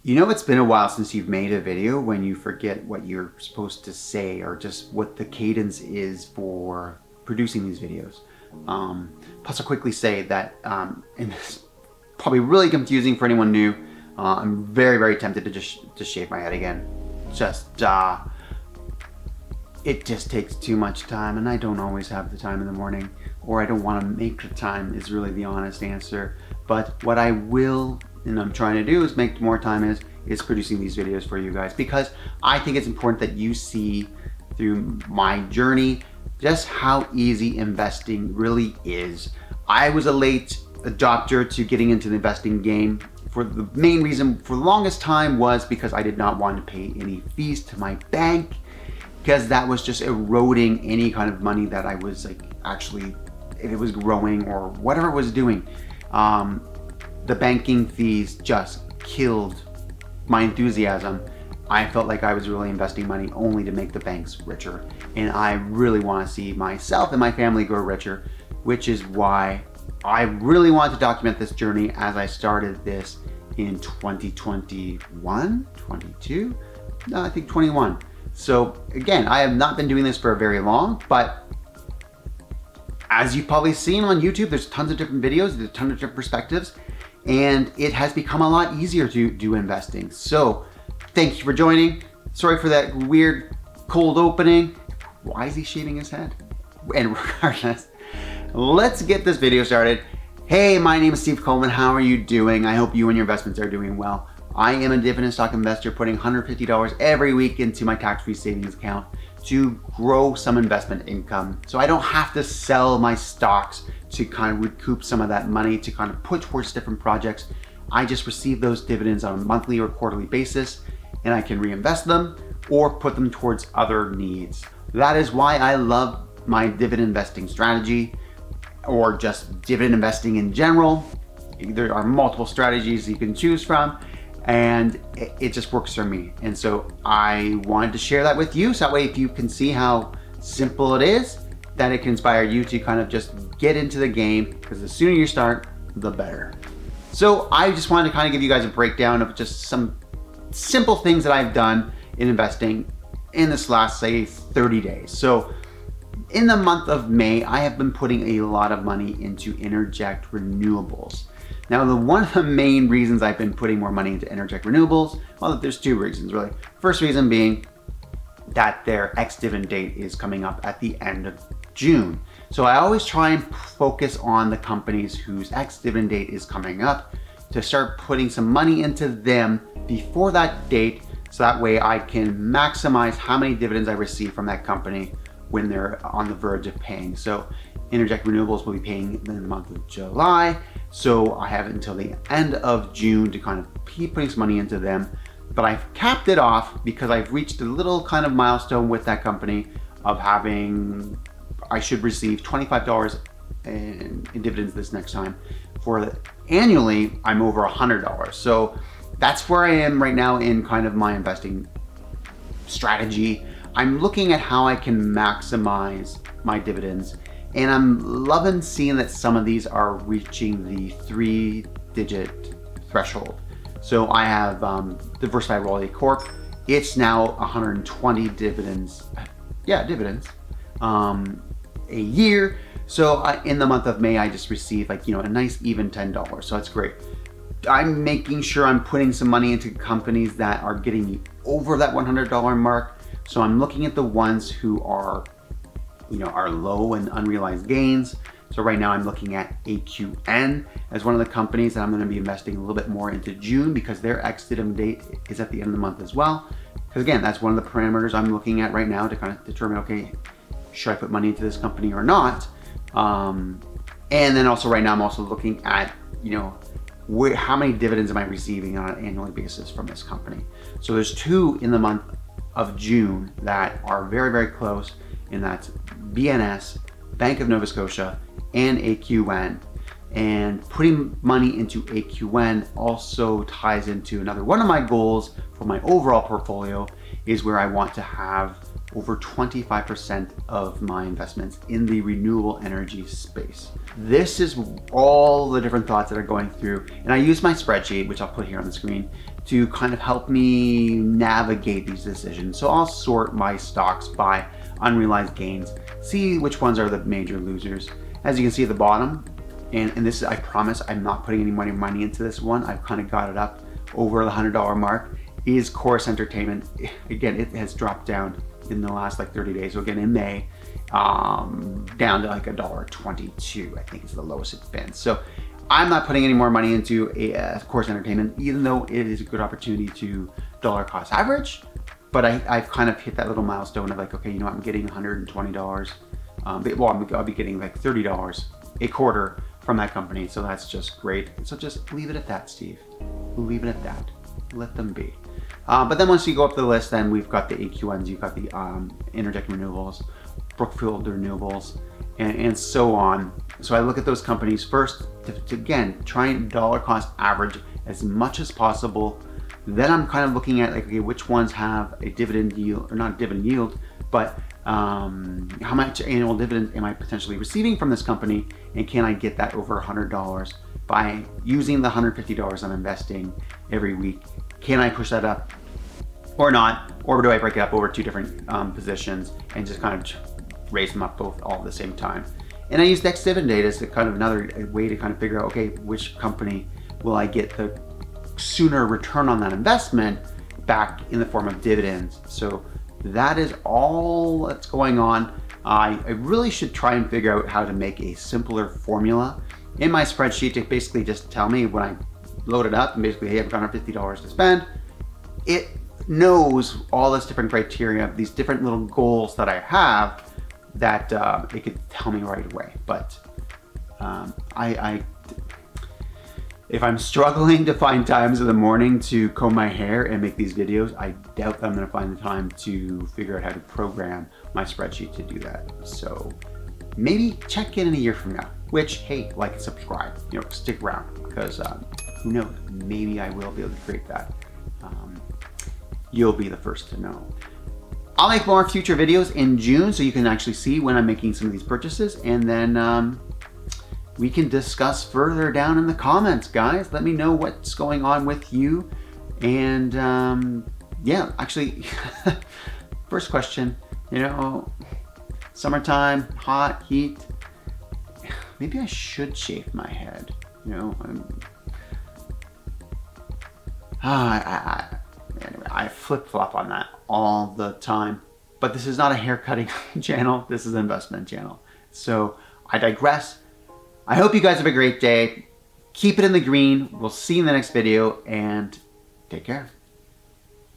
You know, it's been a while since you've made a video when you forget what you're supposed to say or just what the cadence is for producing these videos. Plus, I'll quickly say that, and this is probably really confusing for anyone new, I'm very tempted to just shave my head again. It just takes too much time, and I don't always have the time in the morning, or I don't want to make the time is really the honest answer. But what I will, and I'm trying to do, is make more time is producing these videos for you guys, because I think it's important that you see through my journey just how easy investing really is. I was a late adopter to getting into the investing game. For the main reason for the longest time was because I did not want to pay any fees to my bank, because that was just eroding any kind of money that I was actually, if it was growing or whatever it was doing. The banking fees just killed my enthusiasm. I felt like I was really investing money only to make the banks richer, and I really want to see myself and my family grow richer, which is why I really wanted to document this journey as I started this in 2021, 22, no, I think 21. So again, I have not been doing this for very long, but as you've probably seen on YouTube, there's tons of different videos, there's tons of different perspectives, and it has become a lot easier to do investing. So thank you for joining. Sorry for that weird cold opening. Why is he shaving his head? And regardless, let's get this video started. Hey, my name is Steve Coleman. How are you doing? I hope you and your investments are doing well. I am a dividend stock investor putting $150 every week into my tax-free savings account to grow some investment income, so I don't have to sell my stocks to kind of recoup some of that money to kind of put towards different projects. I just receive those dividends on a monthly or quarterly basis, and I can reinvest them or put them towards other needs. That is why I love my dividend investing strategy, or just dividend investing in general. There are multiple strategies you can choose from, and it just works for me. And so I wanted to share that with you, so that way if you can see how simple it is, that it can inspire you to kind of just get into the game, because the sooner you start, the better. So I just wanted to kind of give you guys a breakdown of just some simple things that I've done in investing in this last, say, 30 days. So in the month of May, I have been putting a lot of money into Interject Renewables. Now, one of the main reasons I've been putting more money into Interject Renewables, well, there's two reasons really. First reason being that their ex-dividend date is coming up at the end of June. So I always try and focus on the companies whose ex-dividend date is coming up to start putting some money into them before that date, so that way I can maximize how many dividends I receive from that company when they're on the verge of paying. So Interject Renewables will be paying in the month of July, so I have until the end of June to kind of keep putting some money into them. But I've capped it off because I've reached a little kind of milestone with that company of having, I should receive $25 in dividends this next time. For annually, I'm over $100. So that's where I am right now in kind of my investing strategy. I'm looking at how I can maximize my dividends, and I'm loving seeing that some of these are reaching the 3-digit threshold. So I have Diversified Royalty Corp. It's now 120 dividends, a year. So in the month of May, I just received a nice even $10. So that's great. I'm making sure I'm putting some money into companies that are getting me over that $100 mark. So I'm looking at the ones who are, are low in unrealized gains. So right now I'm looking at AQN as one of the companies that I'm going to be investing a little bit more into June, because their ex-dividend date is at the end of the month as well. Because again, that's one of the parameters I'm looking at right now to kind of determine, okay, should I put money into this company or not? And then also right now I'm also looking at, how many dividends am I receiving on an annual basis from this company? So there's two in the month of June that are very close, and that's BNS, Bank of Nova Scotia, and AQN. And putting money into AQN also ties into another one of my goals for my overall portfolio, is where I want to have over 25% of my investments in the renewable energy space. This is all the different thoughts that are going through, and I use my spreadsheet, which I'll put here on the screen, to kind of help me navigate these decisions. So I'll sort my stocks by unrealized gains, see which ones are the major losers. As you can see at the bottom, and this, I promise I'm not putting any money into this one, I've kind of got it up over the $100 mark, is Chorus Entertainment. Again, it has dropped down in the last like 30 days. So again, in May, down to like $1.22, I think is the lowest it's been. So I'm not putting any more money into Chorus Entertainment, even though it is a good opportunity to dollar cost average. But I've kind of hit that little milestone of like, okay, you know, I'm getting $120. I'll be getting like $30 a quarter from that company. So that's just great. So just leave it at that, Steve. Leave it at that. Let them be. But then once you go up the list, then we've got the AQNs, you've got the Intertek Renewables, Brookfield Renewables, and so on. So I look at those companies first to again, try and dollar cost average as much as possible. Then I'm kind of looking at like, okay, which ones have a dividend yield, or not dividend yield, but how much annual dividend am I potentially receiving from this company, and can I get that over $100 by using the $150 I'm investing every week? Can I push that up or not? Or do I break it up over two different positions and just kind of raise them up both all at the same time? And I use Next Dividend data as kind of another way to kind of figure out, okay, which company will I get the sooner return on that investment back in the form of dividends. So that is all that's going on. I really should try and figure out how to make a simpler formula in my spreadsheet to basically just tell me when I load it up and basically, hey, I've got $50 to spend. It knows all this different criteria, these different little goals that I have, that it could tell me right away. But if I'm struggling to find times in the morning to comb my hair and make these videos, I doubt that I'm gonna find the time to figure out how to program my spreadsheet to do that. So maybe check in a year from now, which, hey, like and subscribe, you know, stick around, because who knows, maybe I will be able to create that. You'll be the first to know. I'll make more future videos in June so you can actually see when I'm making some of these purchases, and then we can discuss further down in the comments, guys. Let me know what's going on with you. And yeah, actually, first question, you know, summertime, hot, heat, maybe I should shave my head, you know. Anyway, I flip-flop on that all the time. But this is not a hair cutting channel, this is an investment channel. So I digress. I hope you guys have a great day. Keep it in the green. We'll see you in the next video, and take care.